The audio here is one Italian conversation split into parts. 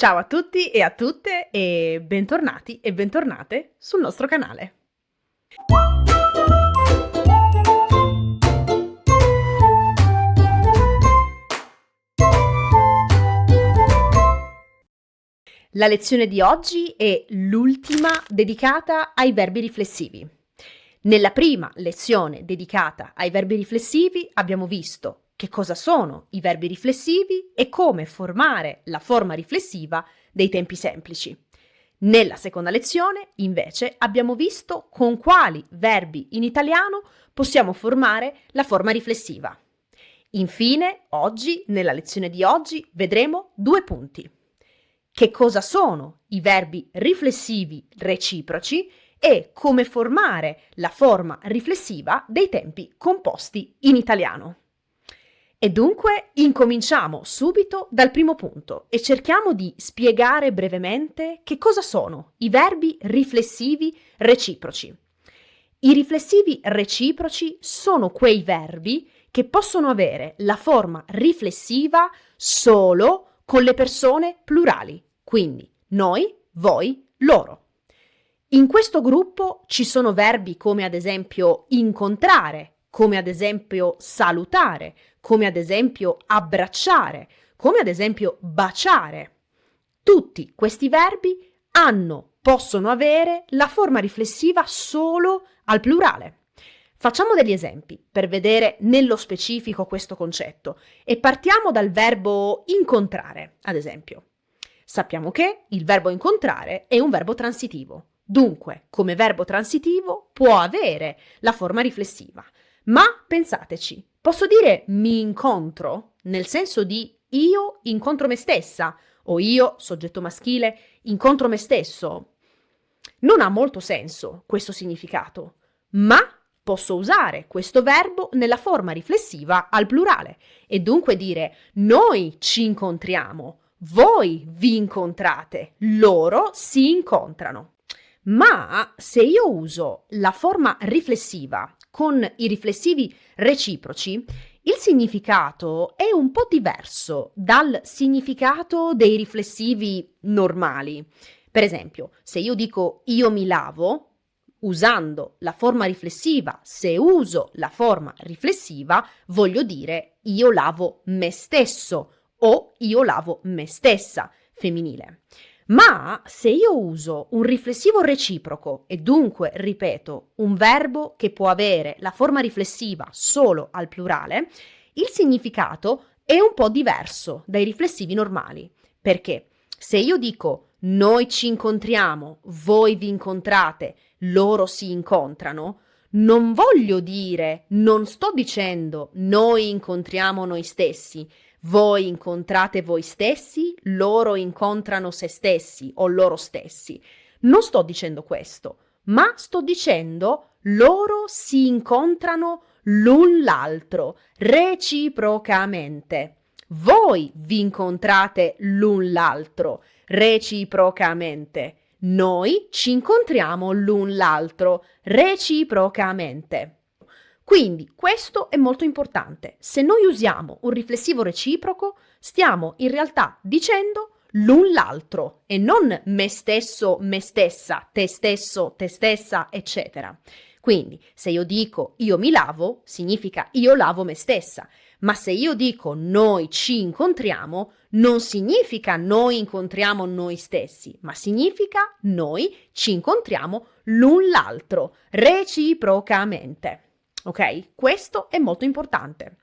Ciao a tutti e a tutte e bentornati e bentornate sul nostro canale. La lezione di oggi è l'ultima dedicata ai verbi riflessivi. Nella prima lezione dedicata ai verbi riflessivi abbiamo visto che cosa sono i verbi riflessivi e come formare la forma riflessiva dei tempi semplici. Nella seconda lezione, invece, abbiamo visto con quali verbi in italiano possiamo formare la forma riflessiva. Infine, oggi, nella lezione di oggi, vedremo due punti. Che cosa sono i verbi riflessivi reciproci e come formare la forma riflessiva dei tempi composti in italiano. E dunque incominciamo subito dal primo punto e cerchiamo di spiegare brevemente che cosa sono i verbi riflessivi reciproci. I riflessivi reciproci sono quei verbi che possono avere la forma riflessiva solo con le persone plurali, quindi noi, voi, loro. In questo gruppo ci sono verbi come ad esempio incontrare, come ad esempio salutare, come ad esempio abbracciare, come ad esempio baciare. Tutti questi verbi possono avere la forma riflessiva solo al plurale. Facciamo degli esempi per vedere nello specifico questo concetto e partiamo dal verbo incontrare, ad esempio. Sappiamo che il verbo incontrare è un verbo transitivo, dunque come verbo transitivo può avere la forma riflessiva. Ma pensateci, posso dire mi incontro nel senso di io incontro me stessa o io, soggetto maschile, incontro me stesso. Non ha molto senso questo significato, ma posso usare questo verbo nella forma riflessiva al plurale e dunque dire noi ci incontriamo, voi vi incontrate, loro si incontrano. Ma se io uso la forma riflessiva con i riflessivi reciproci, il significato è un po' diverso dal significato dei riflessivi normali. Per esempio, se io dico io mi lavo, usando la forma riflessiva, se uso la forma riflessiva, voglio dire io lavo me stesso o io lavo me stessa, femminile. Ma se io uso un riflessivo reciproco e dunque, ripeto, un verbo che può avere la forma riflessiva solo al plurale, il significato è un po' diverso dai riflessivi normali. Perché se io dico noi ci incontriamo, voi vi incontrate, loro si incontrano, non voglio dire, non sto dicendo noi incontriamo noi stessi, voi incontrate voi stessi, loro incontrano se stessi o loro stessi. Non sto dicendo questo, ma sto dicendo loro si incontrano l'un l'altro reciprocamente. Voi vi incontrate l'un l'altro reciprocamente. Noi ci incontriamo l'un l'altro reciprocamente. Quindi questo è molto importante. Se noi usiamo un riflessivo reciproco, stiamo in realtà dicendo l'un l'altro e non me stesso, me stessa, te stesso, te stessa, eccetera. Quindi se io dico io mi lavo, significa io lavo me stessa. Ma se io dico noi ci incontriamo, non significa noi incontriamo noi stessi, ma significa noi ci incontriamo l'un l'altro, reciprocamente. Ok? Questo è molto importante.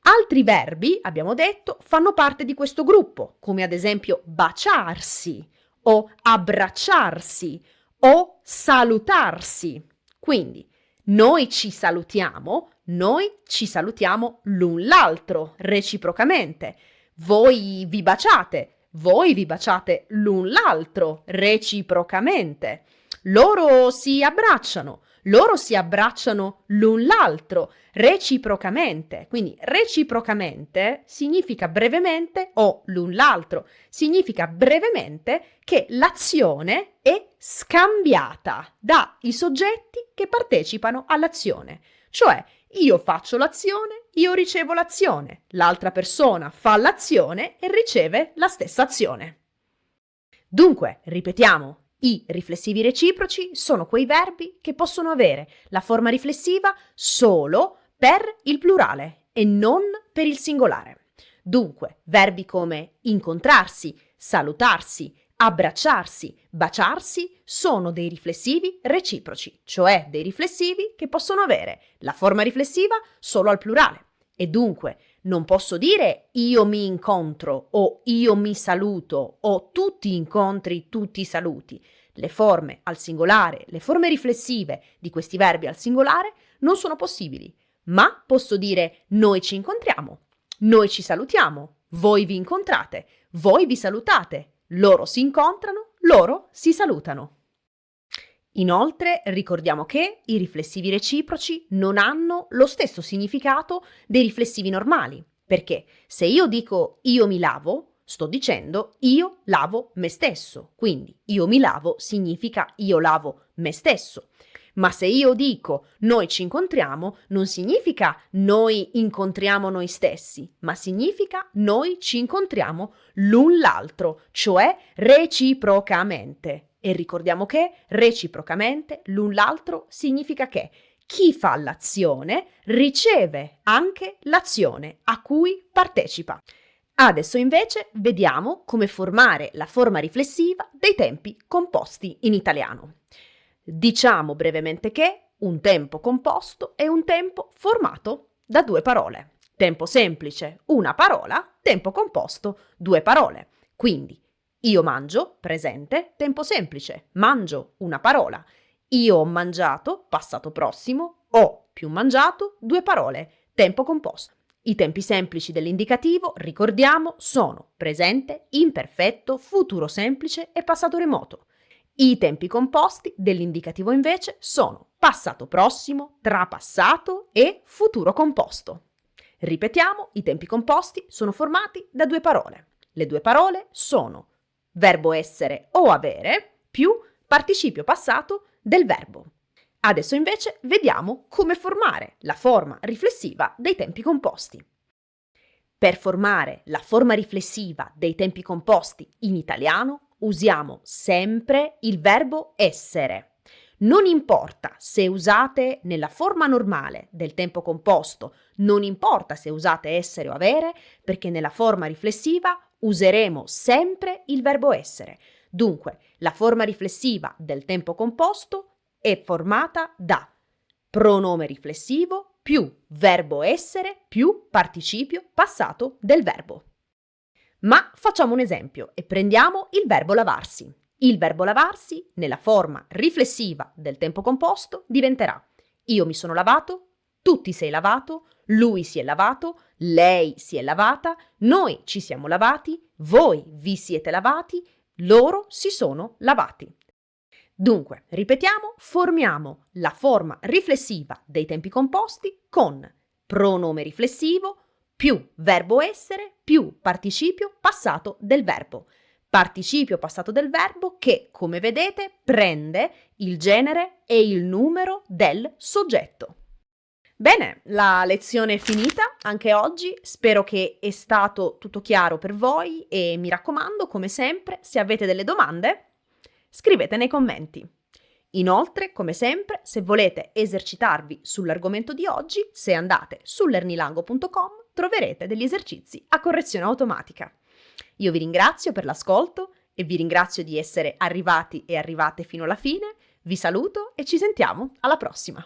Altri verbi, abbiamo detto, fanno parte di questo gruppo, come ad esempio baciarsi o abbracciarsi o salutarsi. Quindi noi ci salutiamo l'un l'altro reciprocamente. Voi vi baciate l'un l'altro reciprocamente. Loro si abbracciano l'un l'altro reciprocamente. Quindi reciprocamente significa brevemente o l'un l'altro significa brevemente che l'azione è scambiata dai soggetti che partecipano all'azione. Cioè io faccio l'azione, io ricevo l'azione, l'altra persona fa l'azione e riceve la stessa azione. Dunque, ripetiamo, i riflessivi reciproci sono quei verbi che possono avere la forma riflessiva solo per il plurale e non per il singolare. Dunque, verbi come incontrarsi, salutarsi, abbracciarsi, baciarsi sono dei riflessivi reciproci, cioè dei riflessivi che possono avere la forma riflessiva solo al plurale. E dunque non posso dire io mi incontro o io mi saluto o tutti incontri, tutti saluti. Le forme al singolare, le forme riflessive di questi verbi al singolare non sono possibili, ma posso dire noi ci incontriamo, noi ci salutiamo, voi vi incontrate, voi vi salutate, loro si incontrano, loro si salutano. Inoltre ricordiamo che i riflessivi reciproci non hanno lo stesso significato dei riflessivi normali, perché se io dico io mi lavo, sto dicendo io lavo me stesso, quindi io mi lavo significa io lavo me stesso. Ma se io dico noi ci incontriamo, non significa noi incontriamo noi stessi, ma significa noi ci incontriamo l'un l'altro, cioè reciprocamente. E ricordiamo che reciprocamente l'un l'altro significa che chi fa l'azione riceve anche l'azione a cui partecipa. Adesso invece vediamo come formare la forma riflessiva dei tempi composti in italiano. Diciamo brevemente che un tempo composto è un tempo formato da due parole. Tempo semplice, una parola, tempo composto, due parole. Quindi io mangio, presente, tempo semplice, mangio, una parola. Io ho mangiato, passato prossimo, ho più mangiato, due parole, tempo composto. I tempi semplici dell'indicativo, ricordiamo, sono presente, imperfetto, futuro semplice e passato remoto. I tempi composti dell'indicativo invece sono passato prossimo, trapassato e futuro composto. Ripetiamo, i tempi composti sono formati da due parole. Le due parole sono verbo essere o avere più participio passato del verbo. Adesso invece vediamo come formare la forma riflessiva dei tempi composti. Per formare la forma riflessiva dei tempi composti in italiano usiamo sempre il verbo essere. Non importa se usate nella forma normale del tempo composto, non importa se usate essere o avere, perché nella forma riflessiva useremo sempre il verbo essere. Dunque, la forma riflessiva del tempo composto è formata da pronome riflessivo più verbo essere più participio passato del verbo. Ma facciamo un esempio e prendiamo il verbo lavarsi. Il verbo lavarsi, nella forma riflessiva del tempo composto, diventerà io mi sono lavato, tu ti sei lavato, lui si è lavato, lei si è lavata, noi ci siamo lavati, voi vi siete lavati, loro si sono lavati. Dunque, ripetiamo, formiamo la forma riflessiva dei tempi composti con pronome riflessivo più verbo essere più participio passato del verbo. Participio passato del verbo che, come vedete, prende il genere e il numero del soggetto. Bene, la lezione è finita anche oggi, spero che è stato tutto chiaro per voi e mi raccomando, come sempre, se avete delle domande, scrivete nei commenti. Inoltre, come sempre, se volete esercitarvi sull'argomento di oggi, se andate su learnilango.com troverete degli esercizi a correzione automatica. Io vi ringrazio per l'ascolto e vi ringrazio di essere arrivati e arrivate fino alla fine. Vi saluto e ci sentiamo alla prossima!